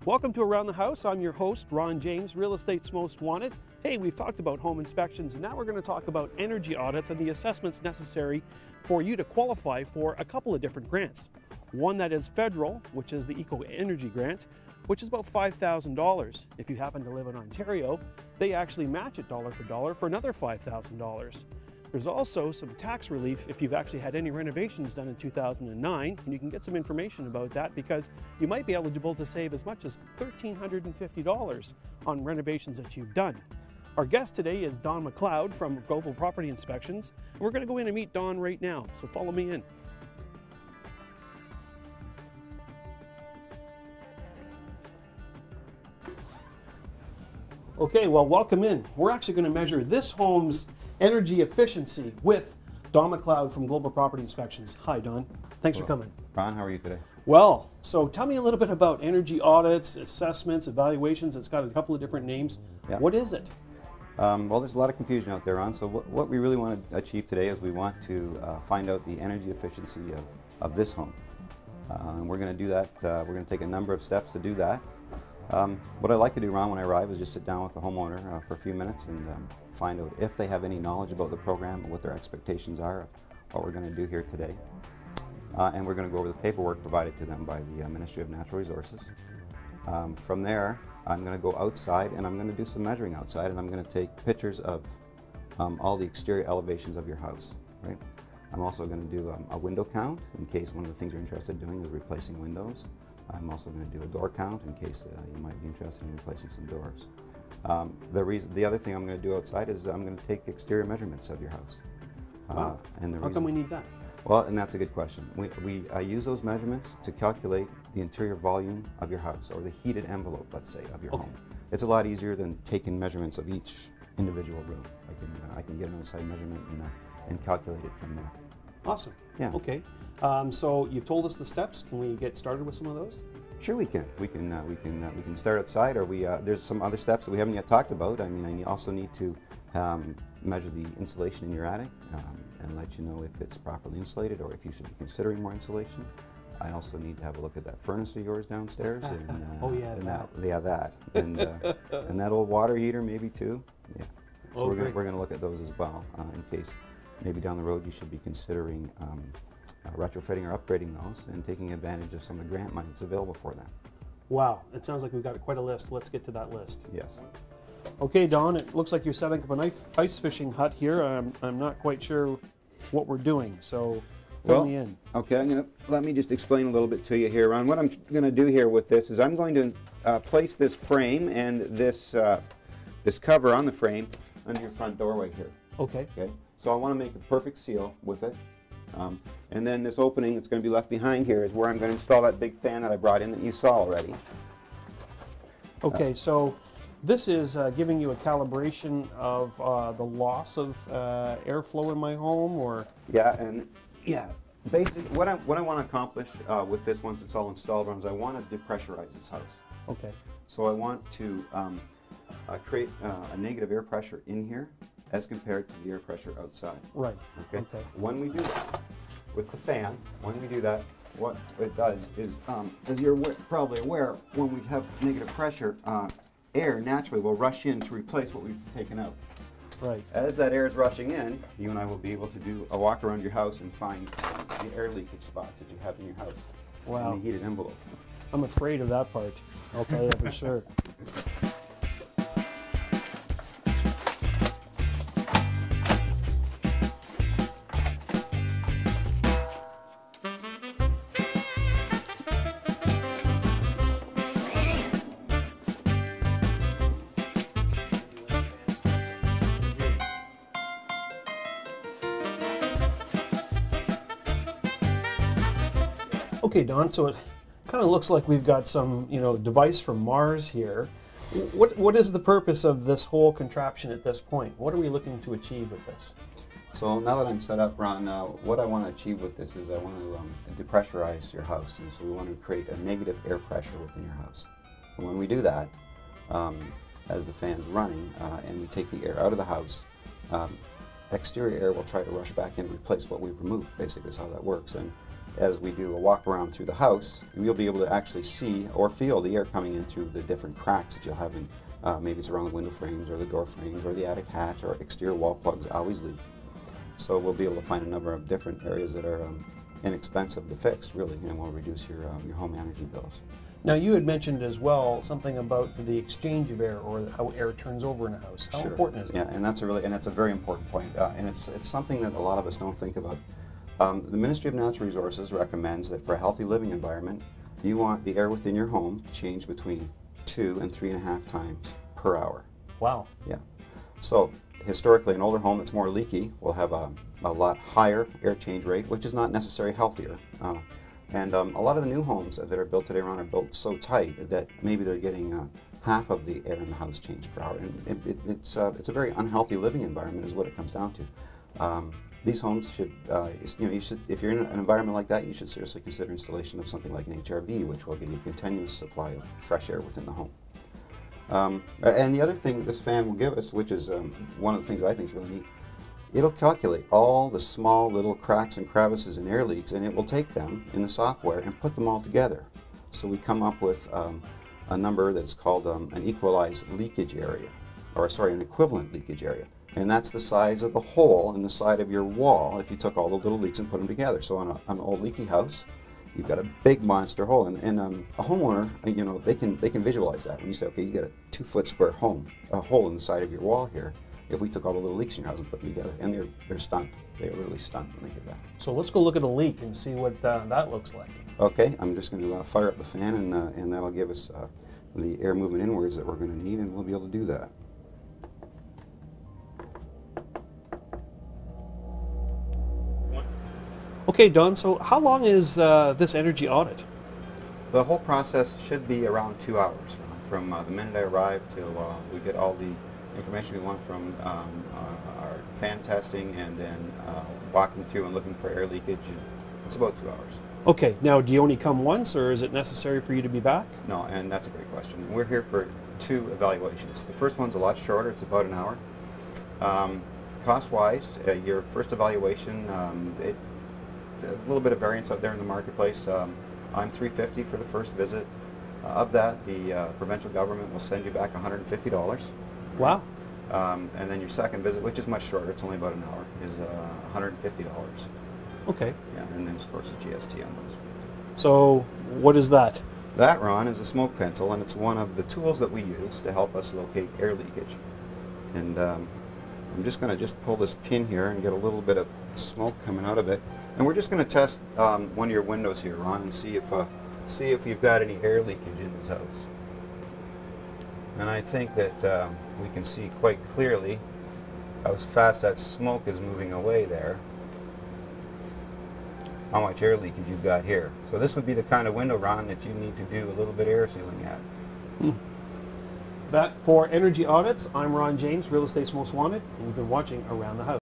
Welcome to Around the House. I'm your host, Ronn James, Real Estate's Most Wanted. Hey, we've talked about home inspections, and now we're going to talk about energy audits and the assessments necessary for you to qualify for a couple of different grants. One that is federal, which is the Eco Energy Grant, which is about $5,000. If you happen to live in Ontario, they actually match it dollar for dollar for another $5,000. There's also some tax relief if you've actually had any renovations done in 2009, and you can get some information about that because you might be eligible to save as much as $1,350 on renovations that you've done. Our guest today is Don McLeod from Global Property Inspections, and we're going to go in and meet Don right now, so follow me in. Okay, well, welcome in. We're actually going to measure this home's energy efficiency with Don McLeod from Global Property Inspections. Hi, Don. Thanks for coming. Ron, how are you today? Well, so tell me a little bit about energy audits, assessments, evaluations. It's got a couple of different names. Yeah. What is it? Well, there's a lot of confusion out there, Ron. So what we really want to achieve today is we want to find out the energy efficiency of this home. And we're going to do that. We're going to take a number of steps to do that. What I like to do, Ron, when I arrive is just sit down with the homeowner for a few minutes and find out if they have any knowledge about the program and what their expectations are of what we're going to do here today. And we're going to go over the paperwork provided to them by the Ministry of Natural Resources. From there, I'm going to go outside and I'm going to do some measuring outside, and I'm going to take pictures of all the exterior elevations of your house. Right? I'm also going to do a window count in case one of the things you're interested in doing is replacing windows. I'm also going to do a door count in case you might be interested in replacing some doors. The other thing I'm going to do outside is I'm going to take exterior measurements of your house. Wow. How come we need that? Well, and that's a good question. I use those measurements to calculate the interior volume of your house, or the heated envelope, let's say, of your home. It's a lot easier than taking measurements of each individual room. I can get an outside measurement and calculate it from there. Awesome. Yeah. Okay. So you've told us the steps. Can we get started with some of those? Sure, we can. We can start outside, or there's some other steps that we haven't yet talked about. I mean, I also need to measure the insulation in your attic and let you know if it's properly insulated or if you should be considering more insulation. I also need to have a look at that furnace of yours downstairs. And, oh yeah, that. And that old water heater maybe too. Yeah. So we're going to look at those as well in case maybe down the road you should be considering retrofitting or upgrading those and taking advantage of some of the grant money that's available for them. Wow, it sounds like we've got quite a list. Let's get to that list. Yes. Okay, Don, it looks like you're setting up an ice fishing hut here. I'm not quite sure what we're doing, so fill me in. Okay, let me just explain a little bit to you here, Ron. What I'm going to do here with this is I'm going to place this frame and this cover on the frame under your front doorway here. Okay. Okay. So I want to make a perfect seal with it. And then this opening that's going to be left behind here is where I'm going to install that big fan that I brought in that you saw already. Okay, so this is giving you a calibration of the loss of airflow in my home, or? Yeah, basically what I want to accomplish with this once it's all installed is I want to depressurize this house. Okay. So I want to create a negative air pressure in here as compared to the air pressure outside. Right. Okay. When we do that with the fan, what it does is, as you're probably aware, when we have negative pressure, air naturally will rush in to replace what we've taken out. Right. As that air is rushing in, you and I will be able to do a walk around your house and find the air leakage spots that you have in your house. Wow. In the heated envelope. I'm afraid of that part. I'll tell you for sure. Okay, Don, so it kind of looks like we've got some, device from Mars here. What is the purpose of this whole contraption at this point? What are we looking to achieve with this? So now that I'm set up, Ron, what I want to achieve with this is I want to depressurize your house, and so we want to create a negative air pressure within your house. And when we do that, as the fan's running and we take the air out of the house, exterior air will try to rush back in and replace what we've removed. Basically, is how that works. And as we do a walk around through the house, you'll be able to actually see or feel the air coming in through the different cracks that you'll have in, maybe it's around the window frames or the door frames or the attic hatch, or exterior wall plugs always leak. So we'll be able to find a number of different areas that are inexpensive to fix, really, and will reduce your home energy bills. Now, you had mentioned as well something about the exchange of air, or how air turns over in a house. How important is that? Yeah, and that's a very important point, and it's something that a lot of us don't think about. The Ministry of Natural Resources recommends that for a healthy living environment, you want the air within your home to change between 2 and 3.5 times per hour. Wow. Yeah. So historically, an older home that's more leaky will have a lot higher air change rate, which is not necessarily healthier. And a lot of the new homes that are built today are built so tight that maybe they're getting half of the air in the house changed per hour. And it's a very unhealthy living environment is what it comes down to. These homes should, if you're in an environment like that, you should seriously consider installation of something like an HRV, which will give you a continuous supply of fresh air within the home. And the other thing this fan will give us, which is one of the things I think is really neat, it'll calculate all the small little cracks and crevices and air leaks, and it will take them in the software and put them all together. So we come up with a number that's called an equalized leakage area, or sorry, an equivalent leakage area. And that's the size of the hole in the side of your wall if you took all the little leaks and put them together. So on an old leaky house, you've got a big monster hole, and a homeowner, they can visualize that. When you say, okay, you got a 2-foot square hole in the side of your wall here. If we took all the little leaks in your house and put them together, and they're stunned. They're really stunned when they get that. So let's go look at a leak and see what that looks like. Okay, I'm just going to fire up the fan, and that'll give us the air movement inwards that we're going to need, and we'll be able to do that. Okay, Don, so how long is this energy audit? The whole process should be around 2 hours, from the minute I arrive till we get all the information we want from our fan testing, and then walking through and looking for air leakage. It's about 2 hours. Okay, now do you only come once, or is it necessary for you to be back? No, and that's a great question. We're here for 2 evaluations. The first one's a lot shorter, it's about an hour. Cost-wise, your first evaluation, a little bit of variance out there in the marketplace. I'm $350 for the first visit. Of that, the provincial government will send you back $150. Wow. And then your second visit, which is much shorter, it's only about an hour, is $150. Okay. Yeah, and then of course the GST on those. So what is that? That, Ron, is a smoke pencil, and it's one of the tools that we use to help us locate air leakage. And I'm just going to pull this pin here and get a little bit of smoke coming out of it. And we're just going to test one of your windows here, Ron, and see if you've got any air leakage in this house. And I think that we can see quite clearly how fast that smoke is moving away there, how much air leakage you've got here. So this would be the kind of window, Ron, that you need to do a little bit of air sealing at. That for Energy Audits, I'm Ron James, Real Estate's Most Wanted, and you've been watching Around the House.